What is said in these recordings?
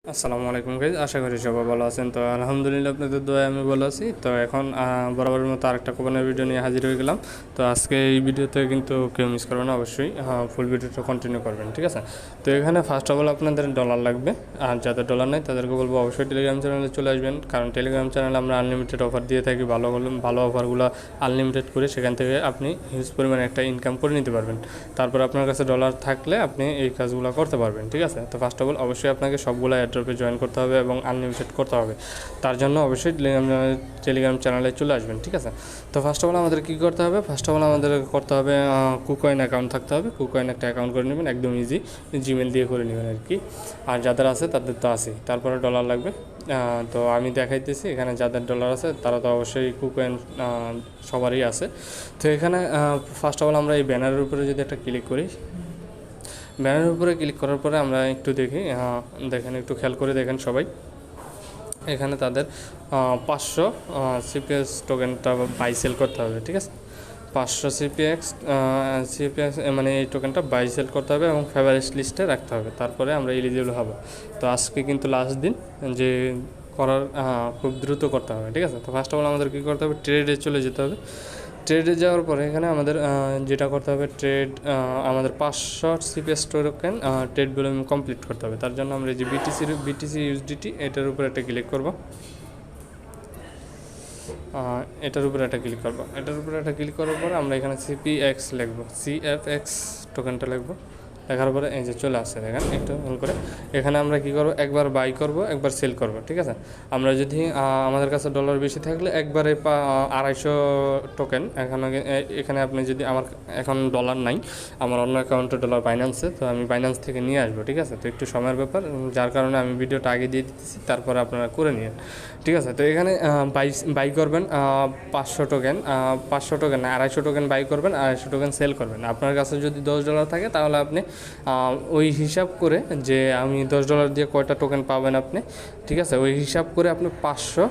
আসসালামু আলাইকুম গাইজ, আশা করি সবাই ভালো আছেন। তো আলহামদুলিল্লাহ আপনাদের দোয়ায় আমি ভালো আছি। তো এখন বরাবরের মতো আরেকটা কুপনের ভিডিও নিয়ে হাজির হয়ে গেলাম। তো আজকে এই ভিডিওতে কিন্তু কেউ মিস করবেন না, অবশ্যই ফুল ভিডিওটা কন্টিনিউ করবেন, ঠিক আছে। তো এখানে ফার্স্ট অফ অল আপনাদের ডলার লাগবে, আর যাদের ডলার নেই তাদেরকে বলবো অবশ্যই টেলিগ্রাম চ্যানেলে চলে আসবেন, কারণ টেলিগ্রাম চ্যানেলে আমরা আনলিমিটেড অফার দিয়ে থাকি। ভালো অফারগুলো আনলিমিটেড করে সেখান থেকে আপনি হিউজ পরিমাণে একটা ইনকাম করে নিতে পারবেন। তারপর আপনার কাছে ডলার থাকলে আপনি এই কাজগুলো করতে পারবেন, ঠিক আছে। তো ফার্স্ট অফ অল অবশ্যই আপনাকে সবগুলো এয়ারড্রপে জয়েন করতে হবে এবং আনলিমিটেড করতে হবে। তার জন্য অবশ্যই টেলিগ্রাম চ্যানেলে চলে আসবেন, ঠিক আছে। তো ফার্স্ট অফ অল আমাদের কী করতে হবে, ফার্স্ট অফ অল আমাদের করতে হবে কুকয়েন অ্যাকাউন্ট থাকতে হবে। কুকয়েন একটা অ্যাকাউন্ট করে নেবেন, একদম ইজি, জিমেল দিয়ে করে নেবেন আর কি। আর যাদের আছে তাদের তো আছেই। তারপরে ডলার লাগবে। তো আমি দেখাইতেছি, এখানে যাদের ডলার আছে তারা তো অবশ্যই কুকয়েন সবারই আছে। তো এখানে ফার্স্ট অফ অল আমরা এই ব্যানারের উপরে যদি একটা ক্লিক করি, ব্যানারের উপরে ক্লিক করার পরে আমরা একটু দেখি, দেখেন, একটু খেয়াল করে দেখেন সবাই। এখানে তাদের 500 সিপিএস টোকেনটা বাই সেল করতে হবে, ঠিক আছে। 500 সিপিএক্স মানে এই টোকেনটা বাই সেল করতে হবে এবং ফেভারিট লিস্টে রাখতে হবে, তারপরে আমরা এলিজিবল হব। তো আজকে কিন্তু লাস্ট দিন, যে করার খুব দ্রুত করতে হবে, ঠিক আছে। তো ফার্স্ট অফ অল আমাদের কী করতে হবে, ট্রেডে চলে যেতে হবে। ট্রেডে যাওয়ার পরে এখানে আমাদের যেটা করতে হবে, আমাদের 500 CPS token trade volume complete করতে হবে। তার জন্য আমরা যে বিটিসি ইউএসডিটি এটার উপরে একটা ক্লিক করব, এটার উপরে একটা ক্লিক করব। এটার উপরে একটা ক্লিক করার পরে আমরা এখানে সিএফএক্স টোকেনটা লিখবো। লেখার পরে এই যে চলে আসছে, দেখেন একটু ভুল করে। এখানে আমরা কী করবো, একবার বাই করব, একবার সেল করব, ঠিক আছে। আমরা যদি আমাদের কাছে ডলার বেশি থাকলে একবারে 250 টোকেন এখানে আপনি যদি, আমার এখন ডলার নাই, আমার অন্য অ্যাকাউন্টে ডলার বাইন্যান্সে, তো আমি বাইন্যান্স থেকে নিয়ে আসবো, ঠিক আছে। তো একটু সময়ের ব্যাপার, যার কারণে আমি ভিডিওটা আগে দিয়ে দিতেছি, তারপরে আপনারা করে নিন, ঠিক আছে। তো এখানে বাই করবেন 500 টোকেন, 500 টোকেন না, 250 টোকেন বাই করবেন, 250 টোকেন সেল করবেন। আপনার কাছে যদি $10 থাকে তাহলে আপনি ওই হিসাব করে, যে আমি $10 দিয়ে কয়টা টোকেন পাবেন আপনি, ঠিক আছে, ওই হিসাব করে আপনি 500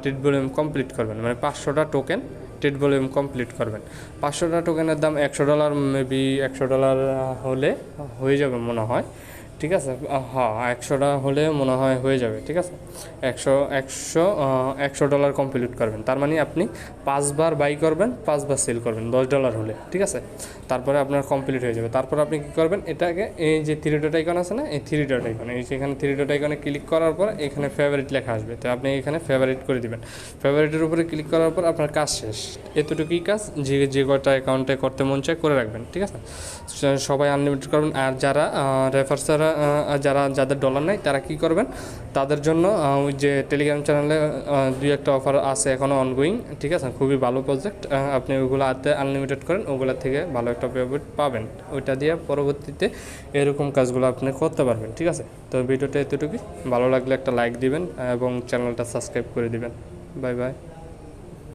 ট্রেড ভলিউম কমপ্লিট করবেন, মানে 500টা টোকেন ট্রেড ভলিউম কমপ্লিট করবেন। 500টা টোকেনের দাম $100, মেবি $100 হলে হয়ে যাবে মনে হয়, ঠিক আছে। হ্যাঁ, 100টা হলে মনে হয় হয়ে যাবে, ঠিক আছে। $100 কমপ্লিট করবেন, তার মানে আপনি 5বার বাই করবেন, 5বার সেল করবেন $10 হলে, ঠিক আছে। তারপরে আপনার কমপ্লিট হয়ে যাবে। তারপর আপনি কী করবেন, এটাকে এই যে 3 ডট আইকন আছে না, এই 3 ডট আইকন, এই যেখানে 3 ডট আইকনে ক্লিক করার পর এখানে ফেভারিট লেখা আসবে, তো আপনি এখানে ফেভারিট করে দিবেন। ফেভারিটের উপরে ক্লিক করার পর আপনার কাজ শেষ। এতটুকুই কাজ, যে কয়টা অ্যাকাউন্টে করতে মন চায় করে রাখবেন, ঠিক আছে। সবাই আনলিমিটেড করবেন। আর যারা রেফার্সাররা, যাদের ডলার নেই তারা কী করবেন, তাদের জন্য ওই যে টেলিগ্রাম চ্যানেলে 2-1টা অফার আছে এখনও অনগোয়িং, ঠিক আছে। খুবই ভালো প্রজেক্ট, আপনি ওগুলো হাতে আনলিমিটেড করেন, ওগুলোর থেকে ভালো একটা পেমেন্ট পাবেন। ওইটা দিয়ে পরবর্তীতে এরকম কাজগুলো আপনি করতে পারবেন, ঠিক আছে। তো ভিডিওটা এতটুকুই, ভালো লাগলে একটা লাইক দিবেন এবং চ্যানেলটা সাবস্ক্রাইব করে দিবেন। Bye bye.